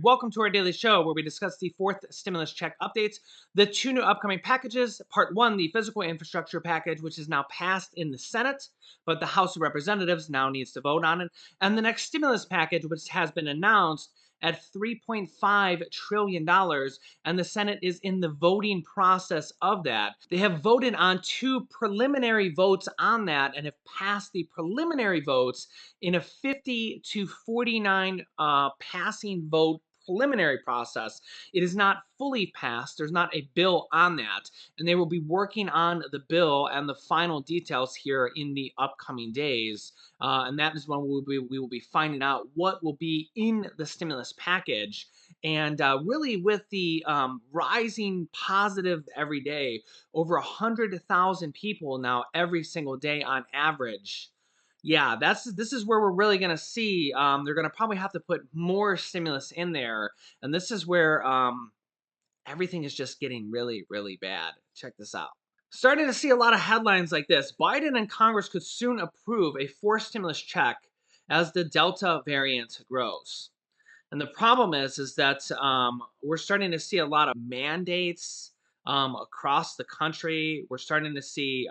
Welcome to our daily show where we discuss the fourth stimulus check updates, the two new upcoming packages. Part one, the physical infrastructure package, which is now passed in the Senate, but the House of Representatives now needs to vote on it, and the next stimulus package, which has been announced at $3.5 trillion, and the Senate is in the voting process of that. They have voted on two preliminary votes on that and have passed the preliminary votes in a 50 to 49 passing vote preliminary process. It is not fully passed. There's not a bill on that. And they will be working on the bill and the final details here in the upcoming days. And that is when we will be finding out what will be in the stimulus package. And really, with the rising positive every day, over 100,000 people now every single day on average. Yeah, this is where we're really gonna see. They're gonna probably have to put more stimulus in there, and this is where everything is just getting really, really bad. Check this out. Starting to see a lot of headlines like this: Biden and Congress could soon approve a fourth stimulus check as the Delta variant grows. And the problem is that we're starting to see a lot of mandates across the country. We're starting to see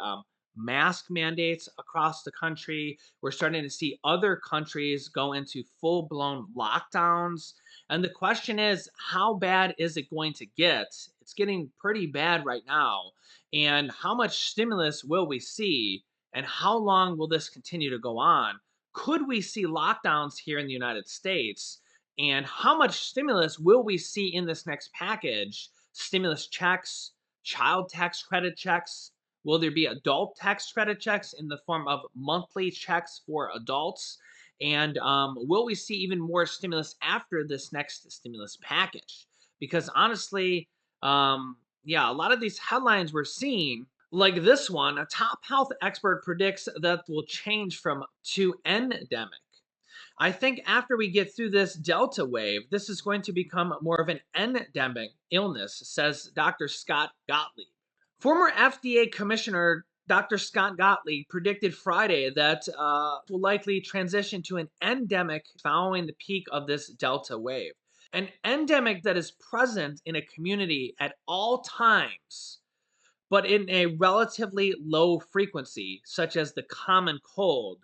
mask mandates across the country. We're starting to see other countries go into full blown lockdowns. And the question is, how bad is it going to get? It's getting pretty bad right now. And how much stimulus will we see? And how long will this continue to go on? Could we see lockdowns here in the United States? And how much stimulus will we see in this next package? Stimulus checks, child tax credit checks. Will there be adult tax credit checks in the form of monthly checks for adults? And will we see even more stimulus after this next stimulus package? Because honestly, yeah, a lot of these headlines we're seeing, like this one, a top health expert predicts that will change from to endemic. I think after we get through this Delta wave, this is going to become more of an endemic illness, says Dr. Scott Gottlieb. Former FDA Commissioner Dr. Scott Gottlieb predicted Friday that will likely transition to an endemic following the peak of this Delta wave. An endemic that is present in a community at all times, but in a relatively low frequency, such as the common cold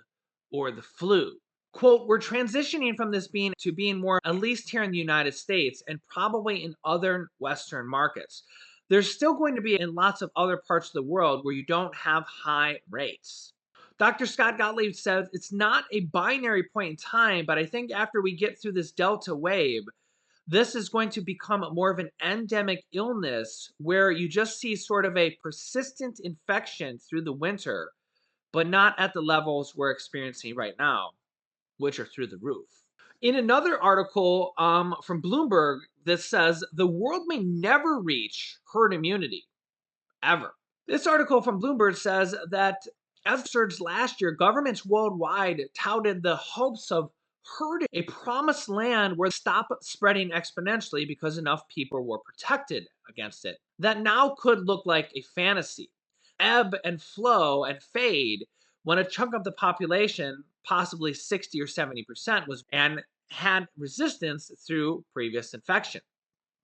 or the flu. Quote, we're transitioning from this being to being more, at least here in the United States and probably in other Western markets. There's still going to be in lots of other parts of the world where you don't have high rates. Dr. Scott Gottlieb says it's not a binary point in time, but I think after we get through this Delta wave, this is going to become more of an endemic illness where you just see sort of a persistent infection through the winter, but not at the levels we're experiencing right now, which are through the roof. In another article from Bloomberg, this says the world may never reach herd immunity, ever. This article from Bloomberg says that as surged last year, governments worldwide touted the hopes of herd a promised land where stop spreading exponentially because enough people were protected against it. That now could look like a fantasy. Ebb and flow and fade when a chunk of the population, possibly 60 or 70%, was and had resistance through previous infection.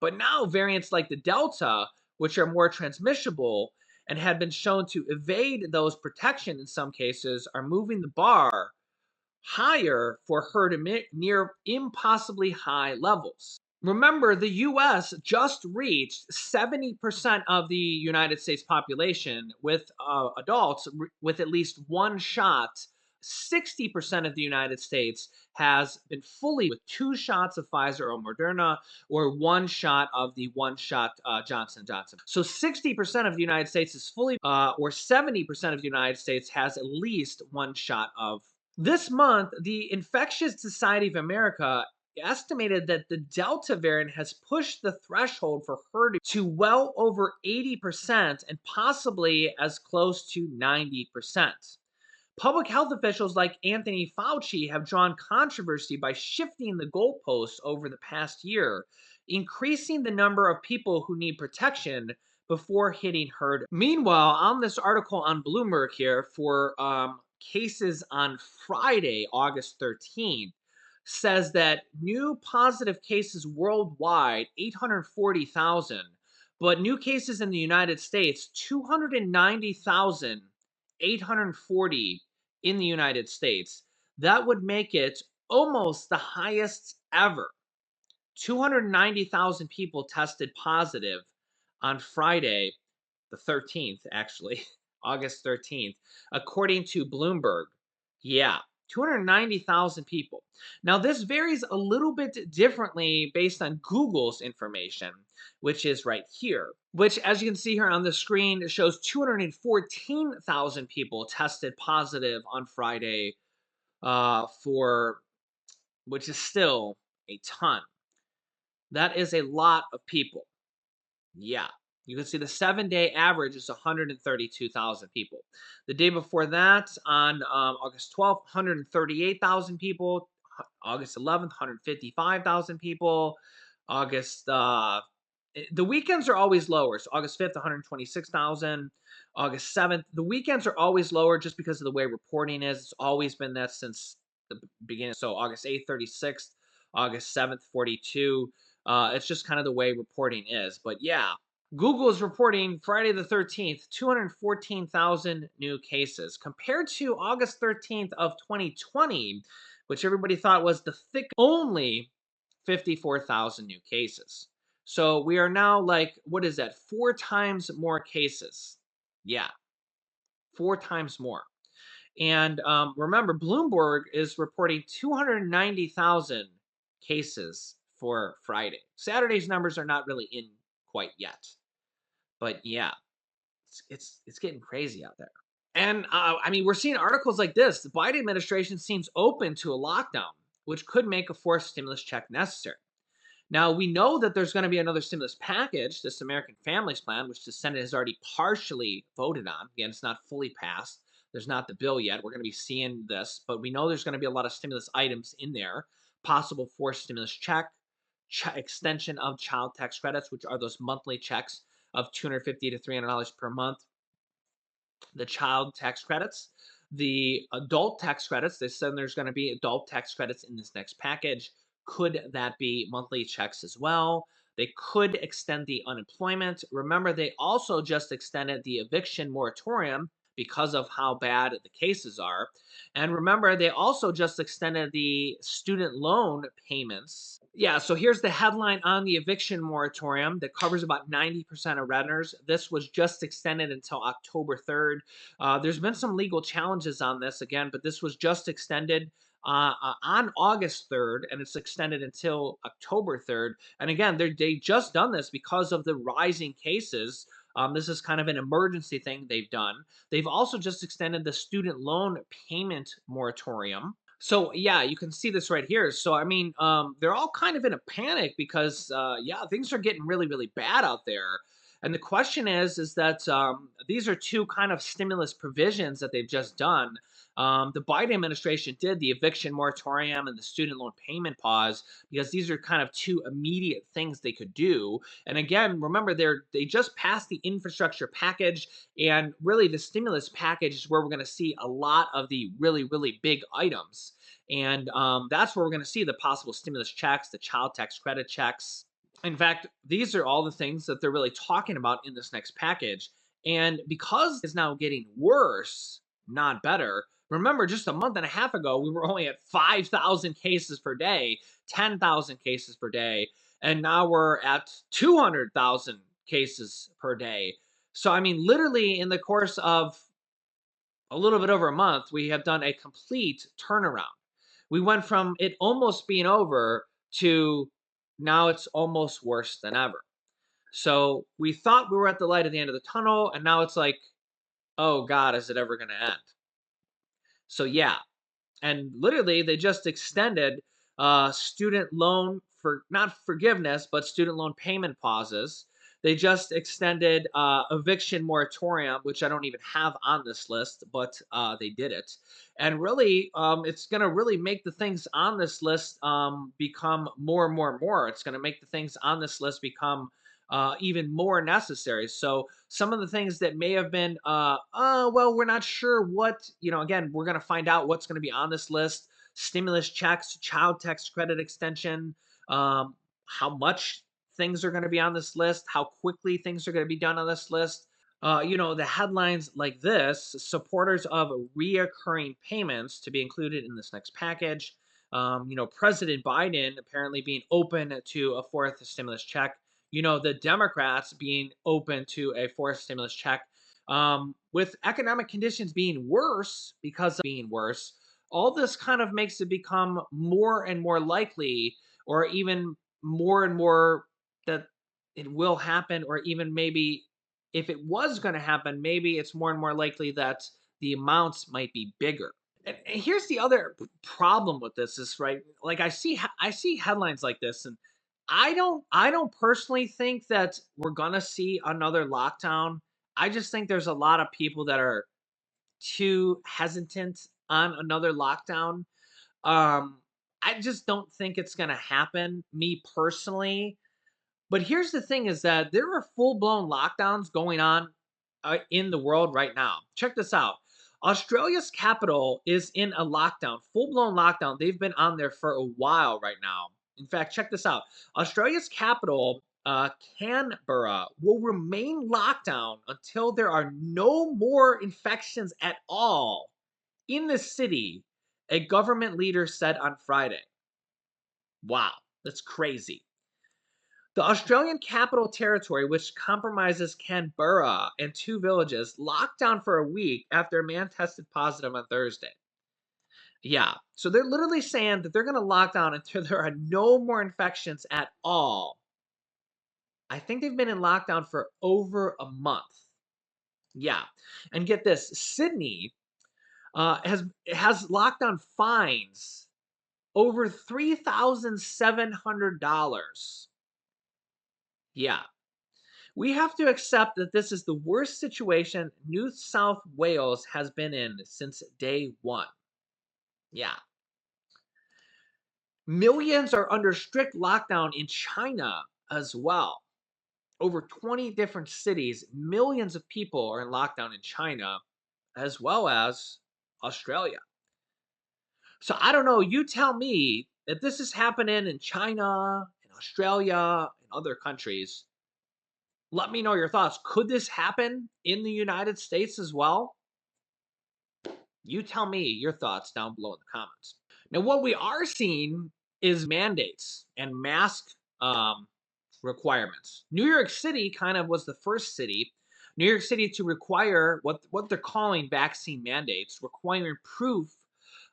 But now variants like the Delta, which are more transmissible and had been shown to evade those protection in some cases, are moving the bar higher for herd near impossibly high levels. Remember, the US just reached 70% of the United States population with adults with at least one shot. 60% of the United States has been fully with two shots of Pfizer or Moderna or one shot of the one shot Johnson & Johnson. So 60% of the United States is fully, or 70% of the United States has at least one shot of. This month, the Infectious Society of America estimated that the Delta variant has pushed the threshold for herd to well over 80% and possibly as close to 90%. Public health officials like Anthony Fauci have drawn controversy by shifting the goalposts over the past year, increasing the number of people who need protection before hitting herd. Meanwhile, on this article on Bloomberg here for cases on Friday, August 13th, says that new positive cases worldwide, 840,000, but new cases in the United States, 290,840 in the United States. That would make it almost the highest ever. 290,000 people tested positive on Friday, the 13th, actually, August 13th, according to Bloomberg. Yeah, 290,000 people. Now, this varies a little bit differently based on Google's information, which is right here, which, as you can see here on the screen, it shows 214,000 people tested positive on Friday, for which is still a ton. That is a lot of people. Yeah. You can see the 7-day average is 132,000 people. The day before that, on August 12th, 138,000 people. August 11th, 155,000 people. August, the weekends are always lower. So August 5th, 126,000. August 7th, the weekends are always lower just because of the way reporting is. It's always been that since the beginning. So August 8th, 36th. August 7th, 42. It's just kind of the way reporting is. But yeah, Google is reporting Friday the 13th, 214,000 new cases compared to August 13th of 2020, which everybody thought was the thick, only 54,000 new cases. So we are now like, what is that? 4 times more cases. Yeah, 4 times more. And remember, Bloomberg is reporting 290,000 cases for Friday. Saturday's numbers are not really in quite yet, but yeah, it's getting crazy out there. And I mean, we're seeing articles like this. The Biden administration seems open to a lockdown, which could make a fourth stimulus check necessary. Now, we know that there's going to be another stimulus package, this American Families Plan, which the Senate has already partially voted on. Again, it's not fully passed. There's not the bill yet. We're going to be seeing this, but we know there's going to be a lot of stimulus items in there. Possible fourth stimulus check, extension of child tax credits, which are those monthly checks of $250 to $300 per month, the child tax credits, the adult tax credits. They said there's going to be adult tax credits in this next package. Could that be monthly checks as well? They could extend the unemployment. Remember, they also just extended the eviction moratorium because of how bad the cases are. And remember, they also just extended the student loan payments. Yeah, so here's the headline on the eviction moratorium that covers about 90% of renters. This was just extended until October 3rd. There's been some legal challenges on this again, but this was just extended on August 3rd, and it's extended until October 3rd. And again, they just done this because of the rising cases. This is kind of an emergency thing they've done. They've also just extended the student loan payment moratorium. So yeah, you can see this right here. So I mean, they're all kind of in a panic because yeah, things are getting really, really bad out there. And the question is that these are two kind of stimulus provisions that they've just done. The Biden administration did the eviction moratorium and the student loan payment pause because these are kind of two immediate things they could do. And again, remember they just passed the infrastructure package, and really the stimulus package is where we're going to see a lot of the really, really big items. And that's where we're going to see the possible stimulus checks, the child tax credit checks. In fact, these are all the things that they're really talking about in this next package. And because it's now getting worse, not better. Remember, just a month and a half ago, we were only at 5,000 cases per day, 10,000 cases per day, and now we're at 200,000 cases per day. So, I mean, literally in the course of a little bit over a month, we have done a complete turnaround. We went from it almost being over to now it's almost worse than ever. So we thought we were at the light at the end of the tunnel, and now it's like, oh God, is it ever going to end? So yeah, and literally they just extended student loan for not forgiveness but student loan payment pauses. They just extended eviction moratorium, which I don't even have on this list, but they did it. And really, it's going to really make the things on this list become more and more and more. It's going to make the things on this list become even more necessary. So some of the things that may have been, well, we're not sure what, again, we're going to find out what's going to be on this list. stimulus checks, child tax credit extension, how much things are going to be on this list, how quickly things are going to be done on this list. The headlines like this, supporters of reoccurring payments to be included in this next package. President Biden apparently being open to a fourth stimulus check. The Democrats being open to a fourth stimulus check. With economic conditions being worse because of being worse, all this kind of makes it become more and more likely, or even more and more, that it will happen, or even maybe if it was going to happen, maybe it's more and more likely that the amounts might be bigger. And here's the other problem with this is, right, like I see headlines like this, and I don't personally think that we're gonna see another lockdown. I just think there's a lot of people that are too hesitant on another lockdown. um I just don't think it's gonna happen, me personally. But here's the thing is that there are full-blown lockdowns going on in the world right now. Check this out. Australia's capital is in a lockdown, full-blown lockdown. They've been on there for a while right now. In fact, check this out. Australia's capital, Canberra, will remain locked down until there are no more infections at all in the city, a government leader said on Friday. Wow, that's crazy. The Australian Capital Territory, which comprises Canberra and two villages, locked down for a week after a man tested positive on Thursday. Yeah, so they're literally saying that they're going to lock down until there are no more infections at all. I think they've been in lockdown for over a month. Yeah, and get this: Sydney has lockdown fines over $3,700. Yeah, we have to accept that this is the worst situation New South Wales has been in since day one. Yeah. Millions are under strict lockdown in China as well. Over 20 different cities, millions of people are in lockdown in China as well as Australia. So I don't know. You tell me if this is happening in China, in Australia, in other countries. Let me know your thoughts. Could this happen in the United States as well? You tell me your thoughts down below in the comments. Now, what we are seeing is mandates and mask requirements. New York City kind of was the first city, New York City, to require what they're calling vaccine mandates, requiring proof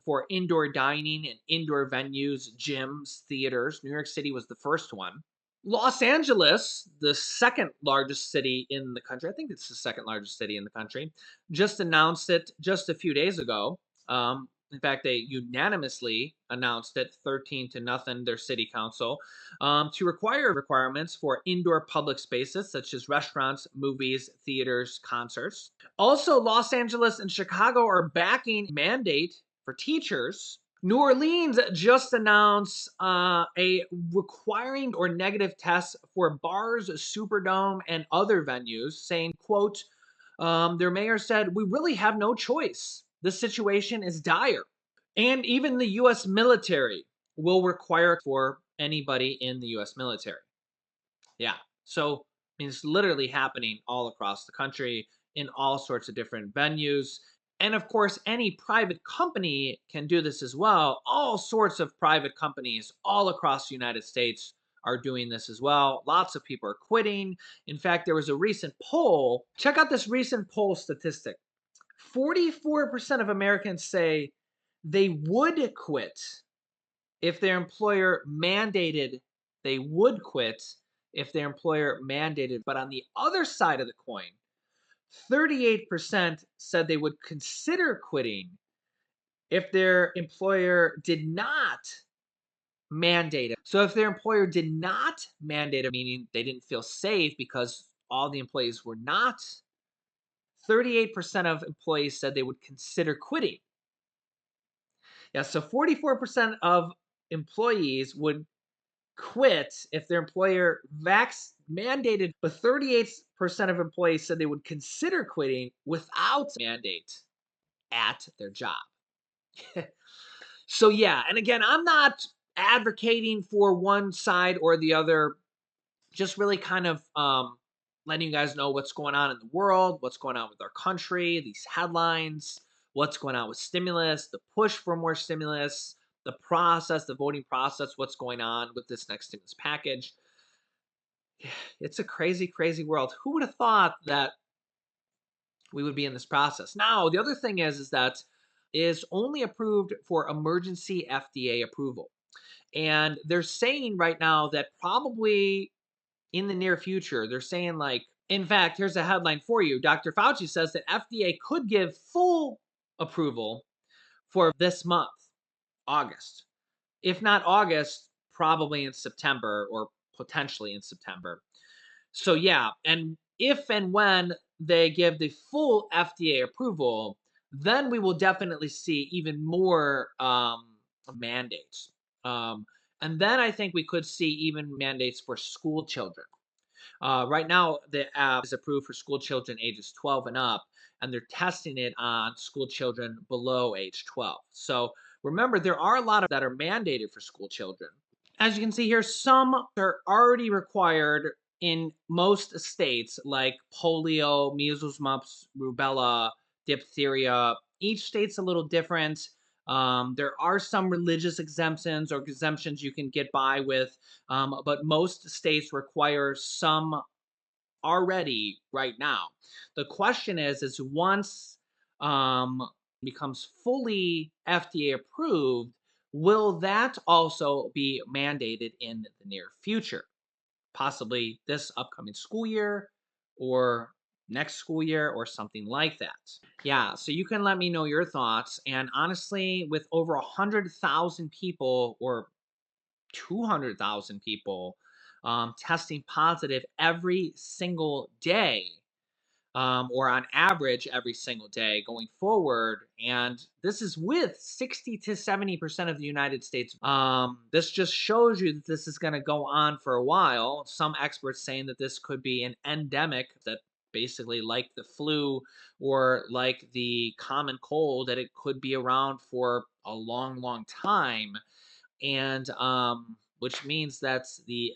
for indoor dining and indoor venues, gyms, theaters. New York City was the first one. Los Angeles, the second largest city in the country, I think it's the second largest city in the country, just announced it just a few days ago. In fact, they unanimously announced it 13 to nothing, their city council, to require requirements for indoor public spaces such as restaurants, movies, theaters, concerts. Also, Los Angeles and Chicago are backing mandate for teachers. New Orleans just announced a requiring or negative tests for bars, Superdome, and other venues, saying, quote, their mayor said, "We really have no choice. The situation is dire." And even the U.S. military will require for anybody in the U.S. military. Yeah. So it's literally happening all across the country in all sorts of different venues. And of course, any private company can do this as well. All sorts of private companies all across the United States are doing this as well. Lots of people are quitting. In fact, there was a recent poll. Check out this recent poll statistic. 44% of Americans say they would quit if their employer mandated, they would quit if their employer mandated. But on the other side of the coin, 38% said they would consider quitting if their employer did not mandate it. So if their employer did not mandate it, meaning they didn't feel safe because all the employees were not, 38% of employees said they would consider quitting. Yeah, so 44% of employees would quit if their employer mandated, but 38% of employees said they would consider quitting without mandate at their job. So yeah, and again, I'm not advocating for one side or the other, just really kind of letting you guys know what's going on in the world, what's going on with our country, these headlines, what's going on with stimulus, the push for more stimulus, the process, the voting process, what's going on with this next stimulus package. It's a crazy, crazy world. Who would have thought that we would be in this process? Now, the other thing is that is only approved for emergency FDA approval. And they're saying right now that probably in the near future, they're saying, like, in fact, here's a headline for you. Dr. Fauci says that FDA could give full approval for this month, August. If not August, probably in September or potentially in September. So, yeah. And if and when they give the full FDA approval, then we will definitely see even more mandates. Um, and then I think we could see even mandates for school children. Right now, the app is approved for school children ages 12 and up, and they're testing it on school children below age 12. So remember, there are a lot of that are mandated for school children. As you can see here, some are already required in most states, like polio, measles, mumps, rubella, diphtheria. Each state's a little different. There are some religious exemptions or exemptions you can get by with, but most states require some already right now. The question is once um, becomes fully FDA approved, will that also be mandated in the near future? Possibly this upcoming school year or next school year or something like that. Yeah, so you can let me know your thoughts. And honestly, with over 100,000 people or 200,000 people testing positive every single day, or on average every single day going forward. And this is with 60 to 70% of the United States. This just shows you that this is going to go on for a while. Some experts saying that this could be an endemic, that basically like the flu or like the common cold, that it could be around for a long, long time. And which means that the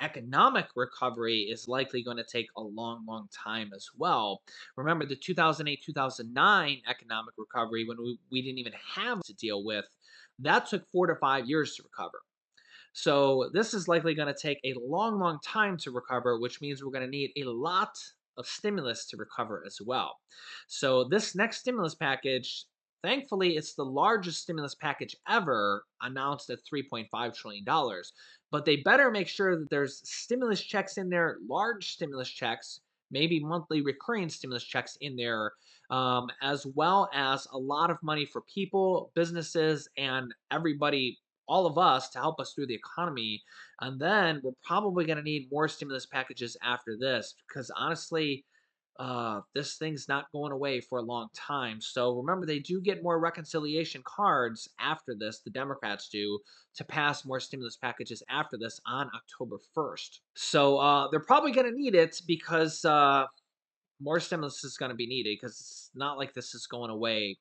economic recovery is likely going to take a long, long time as well. Remember the 2008, 2009 economic recovery, when we didn't even have to deal with, that took 4 to 5 years to recover. So this is likely going to take a long, long time to recover, which means we're going to need a lot of stimulus to recover as well. So this next stimulus package, thankfully, it's the largest stimulus package ever, announced at $3.5 trillion. But they better make sure that there's stimulus checks in there, large stimulus checks, maybe monthly recurring stimulus checks in there, as well as a lot of money for people, businesses, and everybody, all of us, to help us through the economy. And then we're probably going to need more stimulus packages after this, because honestly, this thing's not going away for a long time. So remember, they do get more reconciliation cards after this, the Democrats do, to pass more stimulus packages after this on October 1st. So they're probably going to need it, because more stimulus is going to be needed, because it's not like this is going away